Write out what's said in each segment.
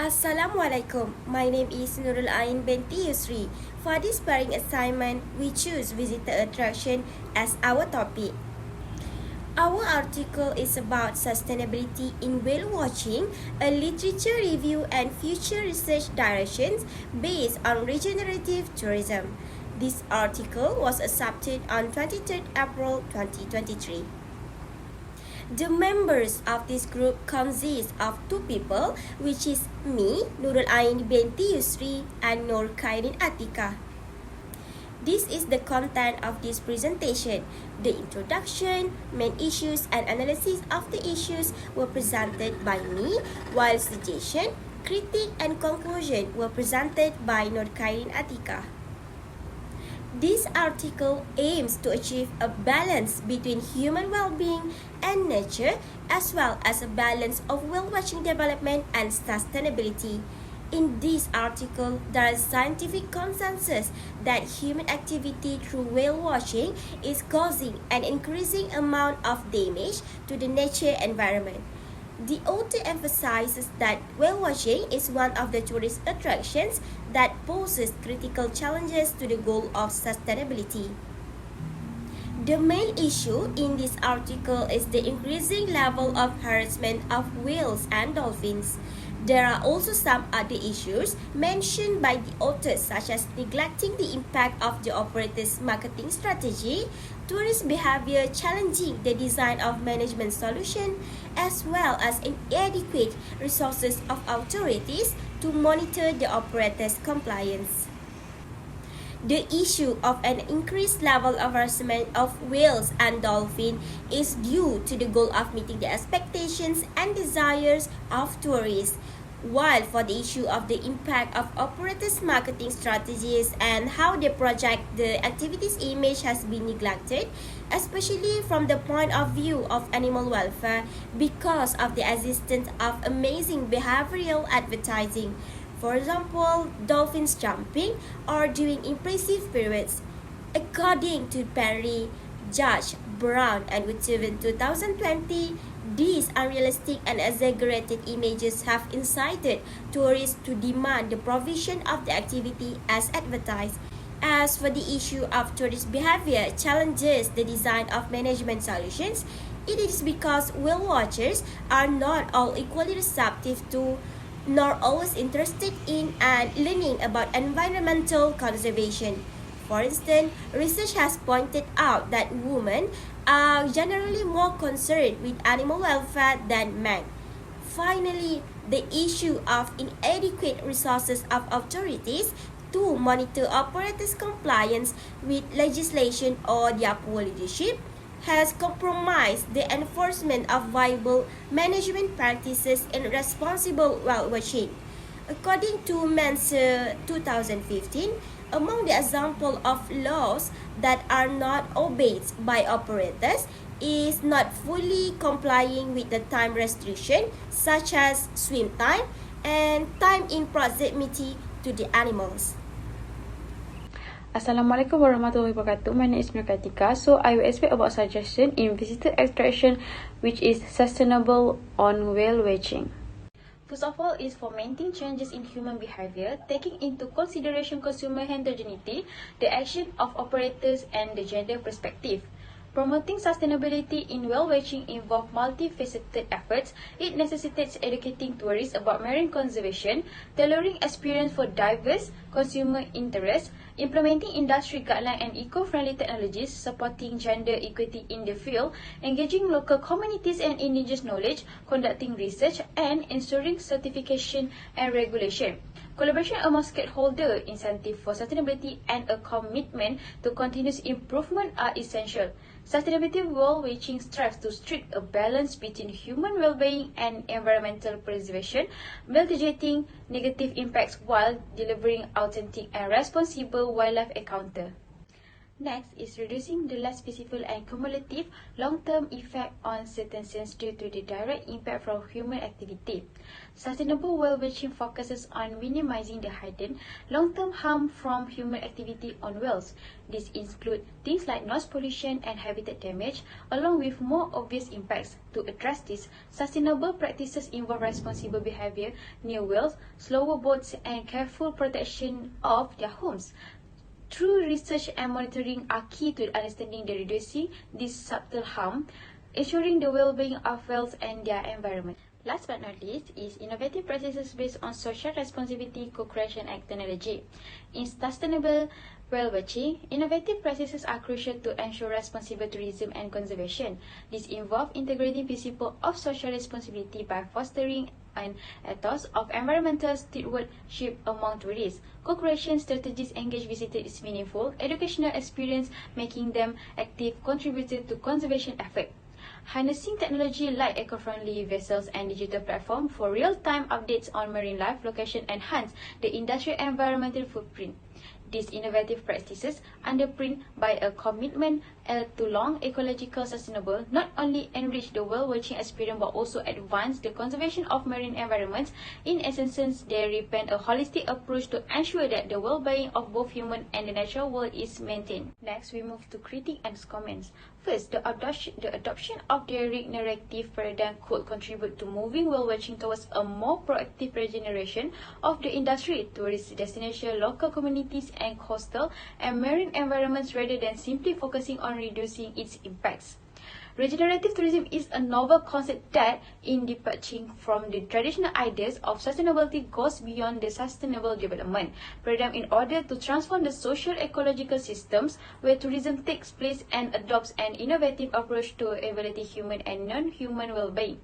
Assalamualaikum. My name is NURUL BINTI YUSRI. For this pairing assignment, we choose visitor attraction as our topic. Our article is about sustainability in whale watching, a literature review and future research directions based on regenerative tourism. This article was accepted on 23rd April 2023. The members of this group consist of two people, which is me, NURUL BINTI YUSRI, and Nur KHAIREEN ATIQAH. This is the content of this presentation. The introduction, main issues, and analysis of the issues were presented by me, while suggestion, critique, and conclusion were presented by Nur KHAIREEN ATIQAH. This article aims to achieve a balance between human well-being and nature, as well as a balance of whale-watching development and sustainability. In this article, there is scientific consensus that human activity through whale watching is causing an increasing amount of damage to the nature environment. The author emphasizes that whale watching is one of the tourist attractions that poses critical challenges to the goal of sustainability. The main issue in this article is the increasing level of harassment of whales and dolphins. There are also some other issues mentioned by the authors, such as neglecting the impact of the operator's marketing strategy, tourist behavior challenging the design of management solution, as well as inadequate resources of authorities to monitor the operator's compliance. The issue of an increased level of harassment of whales and dolphins is due to the goal of meeting the expectations and desires of tourists. While for the issue of the impact of operators' marketing strategies and how they project the activity's image has been neglected, especially from the point of view of animal welfare because of the existence of amazing behavioral advertising. For example, dolphins jumping or doing impressive pirouettes. According to Perry, Judge, Brown, and Whittier 2020, these unrealistic and exaggerated images have incited tourists to demand the provision of the activity as advertised. As for the issue of tourist behavior challenges the design of management solutions, it is because whale watchers are not all equally receptive to nor always interested in and learning about environmental conservation. For instance, research has pointed out that women are generally more concerned with animal welfare than men. Finally, the issue of inadequate resources of authorities to monitor operators' compliance with legislation or their poor leadership has compromised the enforcement of viable management practices in responsible whale watching. According to Menser 2015, among the examples of laws that are not obeyed by operators is not fully complying with the time restriction, such as swim time and time in proximity to the animals. Assalamualaikum warahmatullahi wabarakatuh. My name is ATIQAH. So I will explain about suggestion in visitor attraction which is sustainable on whale watching. First of all is fomenting changes in human behavior, taking into consideration consumer heterogeneity, the action of operators and the gender perspective. Promoting sustainability in whale watching involves multifaceted efforts. It necessitates educating tourists about marine conservation, tailoring experience for diverse consumer interests, implementing industry guidelines and eco-friendly technologies, supporting gender equity in the field, engaging local communities and indigenous knowledge, conducting research, and ensuring certification and regulation. Collaboration among stakeholders, incentive for sustainability, and a commitment to continuous improvement are essential. Sustainability whale watching strives to strike a balance between human well-being and environmental preservation, mitigating negative impacts while delivering authentic and responsible wildlife encounter. Next is reducing the less visible and cumulative long-term effect on citizens due to the direct impact from human activity. Sustainable whale-watching focuses on minimizing the hidden long-term harm from human activity on whales. These include things like noise pollution and habitat damage, along with more obvious impacts. To address this, sustainable practices involve responsible behavior near whales, slower boats, and careful protection of their homes. True research and monitoring are key to understanding the reducing this subtle harm, ensuring the well-being of whales and their environment. Last but not least is innovative practices based on social responsibility, co-creation, and technology. In sustainable whale watching, innovative practices are crucial to ensure responsible tourism and conservation. These involve integrating principles of social responsibility by fostering an ethos of environmental stewardship among tourists. Co-creation strategies engage visitors is meaningful, educational experience, making them active contributors to conservation effort. Harnessing technology like eco-friendly vessels and digital platforms for real-time updates on marine life location enhance the industrial environmental footprint. These innovative practices, underpinned by a commitment to long ecological sustainable, not only enrich the whale-watching experience but also advance the conservation of marine environments. In essence, they represent a holistic approach to ensure that the well-being of both human and the natural world is maintained. Next, we move to critiques and comments. First, the adoption of the narrative paradigm could contribute to moving whale-watching towards a more proactive regeneration of the industry, tourist destination, local communities, and coastal and marine environments rather than simply focusing on reducing its impacts. Regenerative tourism is a novel concept that, in departing from the traditional ideas of sustainability, goes beyond the sustainable development paradigm in order to transform the social-ecological systems where tourism takes place and adopts an innovative approach to evaluating human and non-human well-being.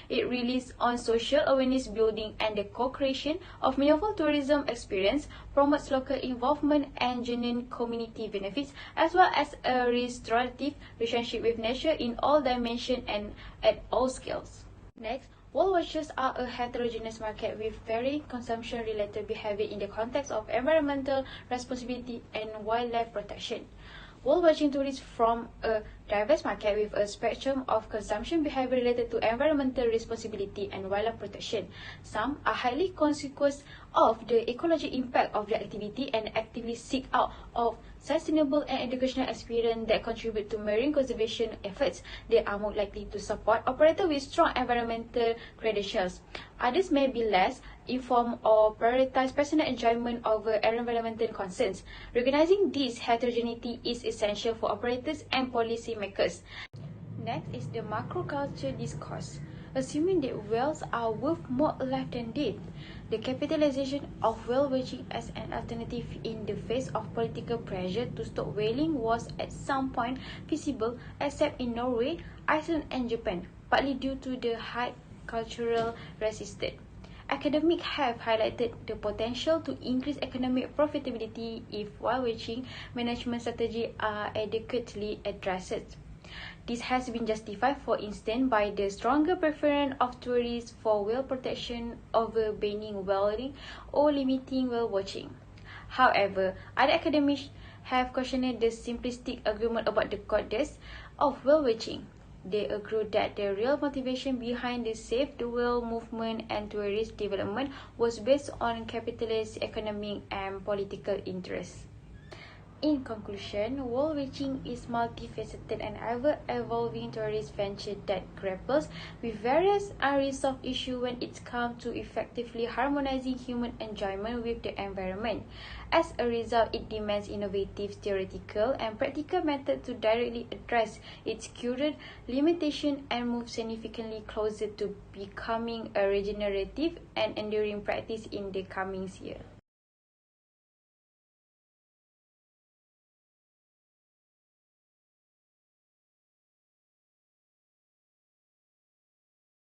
It relies on social awareness building and the co-creation of meaningful tourism experience, promotes local involvement and genuine community benefits, as well as a restorative relationship with nature in all dimensions and at all scales. Next, whale watchers are a heterogeneous market with varying consumption-related behavior in the context of environmental responsibility and wildlife protection. Whale watching tourists from a diverse market with a spectrum of consumption behavior related to environmental responsibility and wildlife protection. Some are highly conscious of the ecological impact of their activity and actively seek out of sustainable and educational experience that contribute to marine conservation efforts. They are more likely to support operators with strong environmental credentials. Others may be less informed or prioritize personal enjoyment over environmental concerns. Recognizing this heterogeneity is essential for operators and policymakers. Next is the macroculture discourse. Assuming that whales are worth more alive than dead, the capitalization of whale watching as an alternative in the face of political pressure to stop whaling was at some point feasible, except in Norway, Iceland, and Japan, partly due to the high cultural resistance. Academics have highlighted the potential to increase economic profitability if whale watching management strategies are adequately addressed. This has been justified, for instance, by the stronger preference of tourists for whale protection over banning whaling or limiting whale watching. However, other academics have questioned the simplistic argument about the costs of whale watching. They agree that the real motivation behind the Save the Whale movement and tourist development was based on capitalist economic and political interests. In conclusion, whale watching is multifaceted and ever-evolving tourist venture that grapples with various unresolved issues when it comes to effectively harmonizing human enjoyment with the environment. As a result, it demands innovative theoretical and practical methods to directly address its current limitations and move significantly closer to becoming a regenerative and enduring practice in the coming years.